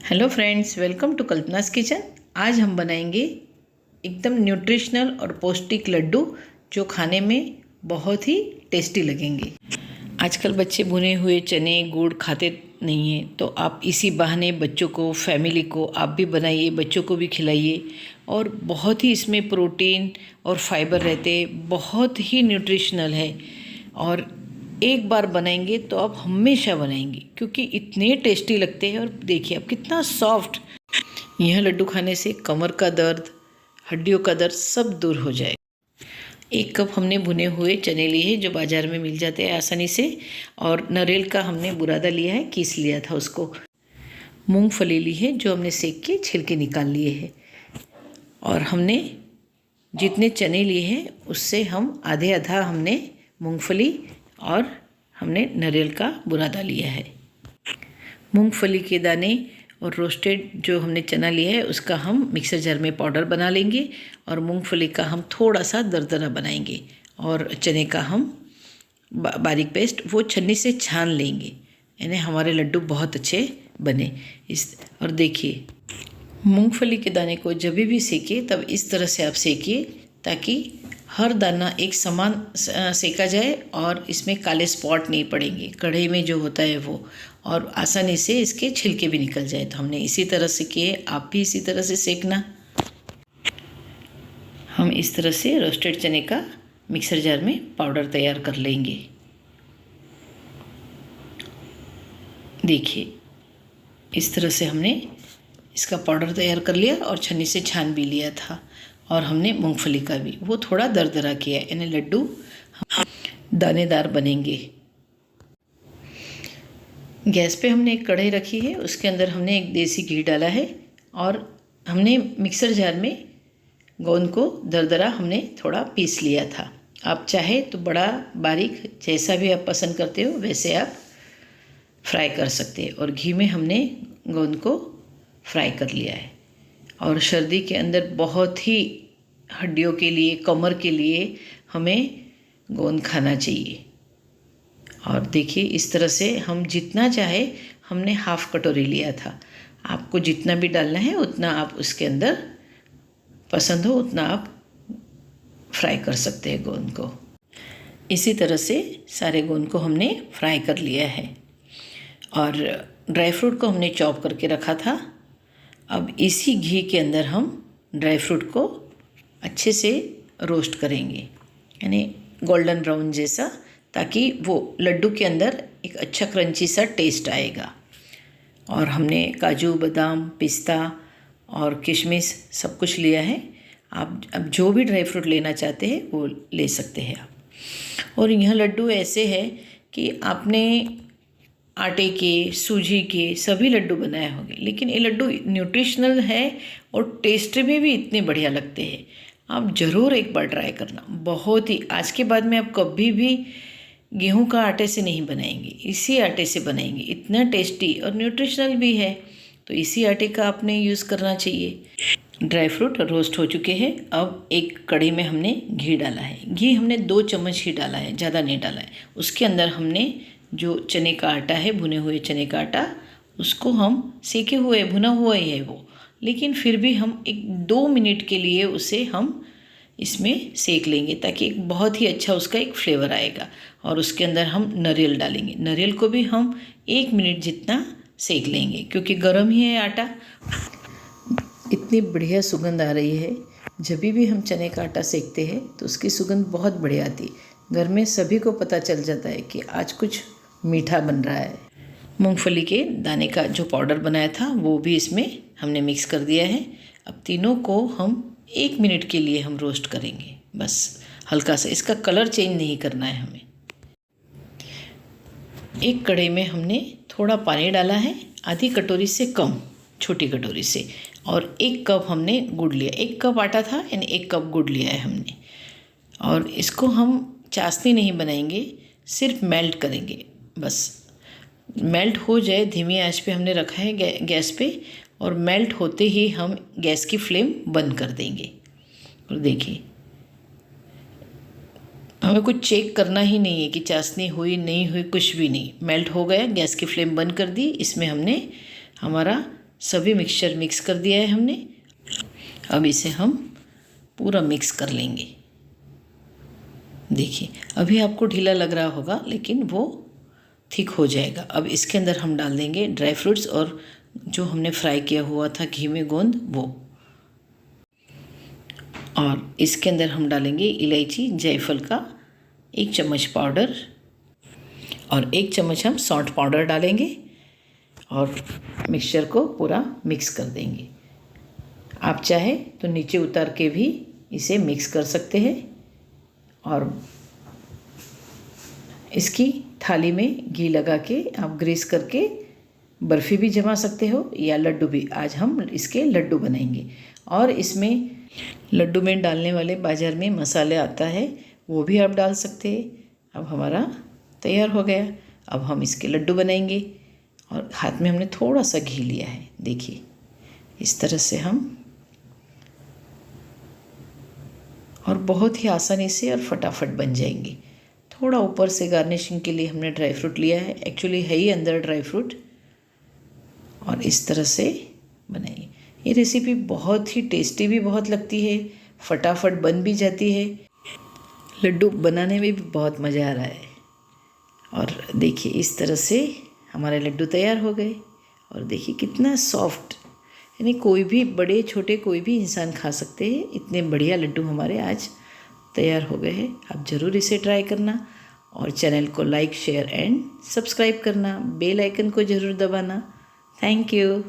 Hello friends, welcome to Kalpana's kitchen. आज हम बनाएंगे एकदम न्यूट्रिशनल और पौष्टिक लड्डू जो खाने में बहुत ही टेस्टी लगेंगे। आजकल बच्चे भुने हुए चने गुड़ खाते नहीं हैं, तो आप इसी बहाने बच्चों को, फैमिली को आप भी बनाइए, बच्चों को भी खिलाइए। और बहुत ही इसमें प्रोटीन और फाइबर रहते, बहुत ही न्यूट्रिशनल है। और एक बार बनाएंगे तो आप हमेशा बनाएंगे क्योंकि इतने टेस्टी लगते हैं। और देखिए आप कितना सॉफ्ट। यह लड्डू खाने से कमर का दर्द, हड्डियों का दर्द सब दूर हो जाए। 1 कप हमने भुने हुए चने लिए हैं जो बाज़ार में मिल जाते हैं आसानी से। और नारियल का हमने बुरादा लिया है, कीस लिया था उसको। मूंगफली ली है जो हमने सेक के छिलके निकाल लिए हैं। और हमने जितने चने लिए हैं उससे हम आधे आधा हमने मूंगफली और हमने नारियल का बुरादा लिया है। मूंगफली के दाने और रोस्टेड जो हमने चना लिया है उसका हम मिक्सर जार में पाउडर बना लेंगे। और मूंगफली का हम थोड़ा सा दरदरा बनाएंगे। और चने का हम बारीक पेस्ट वो छन्नी से छान लेंगे, यानी हमारे लड्डू बहुत अच्छे बने। और देखिए, मूंगफली के दाने को जब भी सेकिए तब इस तरह से आप सेकिए ताकि हर दाना एक समान सेका जाए और इसमें काले स्पॉट नहीं पड़ेंगे कढ़ाई में जो होता है वो, और आसानी से इसके छिलके भी निकल जाए। तो हमने इसी तरह से किए, आप भी इसी तरह से सेकना। हम इस तरह से रोस्टेड चने का मिक्सर जार में पाउडर तैयार कर लेंगे। देखिए इस तरह से हमने इसका पाउडर तैयार कर लिया और छन्नी से छान भी लिया था। और हमने मूंगफली का भी वो थोड़ा दरदरा किया, यानी लड्डू दानेदार बनेंगे। गैस पे हमने एक कढ़ाई रखी है, उसके अंदर हमने एक देसी घी डाला है। और हमने मिक्सर जार में गोंद को दरदरा हमने थोड़ा पीस लिया था। आप चाहे तो बड़ा बारीक जैसा भी आप पसंद करते हो वैसे आप फ्राई कर सकते हैं। और घी में हमने गोंद को फ्राई कर लिया है। और सर्दी के अंदर बहुत ही हड्डियों के लिए, कमर के लिए हमें गोंद खाना चाहिए। और देखिए इस तरह से हम जितना चाहे, हमने हाफ़ कटोरी लिया था। आपको जितना भी डालना है उतना आप उसके अंदर पसंद हो उतना आप फ्राई कर सकते हैं गोंद को। इसी तरह से सारे गोंद को हमने फ्राई कर लिया है। और ड्राई फ्रूट को हमने चॉप करके रखा था। अब इसी घी के अंदर हम ड्राई फ्रूट को अच्छे से रोस्ट करेंगे, यानी गोल्डन ब्राउन जैसा, ताकि वो लड्डू के अंदर एक अच्छा क्रंची सा टेस्ट आएगा। और हमने काजू, बादाम, पिस्ता और किशमिश सब कुछ लिया है। आप अब जो भी ड्राई फ्रूट लेना चाहते हैं वो ले सकते हैं आप। और यह लड्डू ऐसे है कि आपने आटे के, सूजी के सभी लड्डू बनाए होंगे, लेकिन ये लड्डू न्यूट्रिशनल है और टेस्ट में भी इतने बढ़िया लगते हैं। आप ज़रूर एक बार ट्राई करना। बहुत ही, आज के बाद में आप कभी भी गेहूं का आटे से नहीं बनाएंगे, इसी आटे से बनाएंगे। इतना टेस्टी और न्यूट्रिशनल भी है, तो इसी आटे का आपने यूज़ करना चाहिए। ड्राई फ्रूट रोस्ट हो चुके हैं। अब एक कढ़ी में हमने घी डाला है। घी हमने 2 चम्मच ही डाला है, ज़्यादा नहीं डाला है। उसके अंदर हमने जो चने का आटा है, भुने हुए चने का आटा, उसको हम सेके हुए, भुना हुआ ही है वो, लेकिन फिर भी हम 1-2 मिनट के लिए उसे हम इसमें सेक लेंगे ताकि एक बहुत ही अच्छा उसका एक फ्लेवर आएगा। और उसके अंदर हम नारियल डालेंगे। नारियल को भी हम 1 मिनट जितना सेक लेंगे क्योंकि गर्म ही है आटा। इतनी बढ़िया सुगंध आ रही है। जब भी हम चने का आटा सेकते हैं तो उसकी सुगंध बहुत बढ़िया आती है। घर में सभी को पता चल जाता है कि आज कुछ मीठा बन रहा है। मूंगफली के दाने का जो पाउडर बनाया था वो भी इसमें हमने मिक्स कर दिया है। अब तीनों को हम 1 मिनट के लिए हम रोस्ट करेंगे, बस हल्का सा। इसका कलर चेंज नहीं करना है हमें। एक कढ़ाई में हमने थोड़ा पानी डाला है, आधी कटोरी से कम, छोटी कटोरी से। और 1 कप हमने गुड़ लिया। 1 कप आटा था, यानी 1 कप गुड़ लिया है हमने। और इसको हम चाशनी नहीं बनाएंगे, सिर्फ मेल्ट करेंगे। बस मेल्ट हो जाए, धीमी आंच पे हमने रखा है गैस पे। और मेल्ट होते ही हम गैस की फ्लेम बंद कर देंगे। और देखिए हमें कुछ चेक करना ही नहीं है कि चाशनी हुई नहीं हुई, कुछ भी नहीं। मेल्ट हो गया, गैस की फ्लेम बंद कर दी। इसमें हमने हमारा सभी मिक्सचर मिक्स कर दिया है हमने। अब इसे हम पूरा मिक्स कर लेंगे। देखिए अभी आपको ढीला लग रहा होगा, लेकिन वो थिक हो जाएगा। अब इसके अंदर हम डाल देंगे ड्राई फ्रूट्स और जो हमने फ्राई किया हुआ था घी में गोंद वो, और इसके अंदर हम डालेंगे इलायची जायफल का 1 चम्मच पाउडर, और 1 चम्मच हम सौंठ पाउडर डालेंगे और मिक्सचर को पूरा मिक्स कर देंगे। आप चाहे तो नीचे उतार के भी इसे मिक्स कर सकते हैं, और इसकी थाली में घी लगा के आप ग्रीस करके बर्फ़ी भी जमा सकते हो या लड्डू भी। आज हम इसके लड्डू बनाएंगे, और इसमें लड्डू में डालने वाले बाज़ार में मसाले आता है, वो भी आप डाल सकते हैं। अब हमारा तैयार हो गया। अब हम इसके लड्डू बनाएंगे, और हाथ में हमने थोड़ा सा घी लिया है। देखिए इस तरह से हम, और बहुत ही आसानी से और फटाफट बन जाएंगे। थोड़ा ऊपर से गार्निशिंग के लिए हमने ड्राई फ्रूट लिया है, एक्चुअली है ही अंदर ड्राई फ्रूट, और इस तरह से बनाइए। ये रेसिपी बहुत ही टेस्टी भी बहुत लगती है, फटाफट बन भी जाती है, लड्डू बनाने में भी बहुत मज़ा आ रहा है। और देखिए इस तरह से हमारे लड्डू तैयार हो गए, और देखिए कितना सॉफ्ट, यानी कोई भी बड़े छोटे कोई भी इंसान खा सकते हैं। इतने बढ़िया लड्डू हमारे आज तैयार हो गए हैं। आप ज़रूर इसे ट्राई करना, और चैनल को लाइक शेयर एंड सब्सक्राइब करना, बेल आइकन को ज़रूर दबाना। Thank you.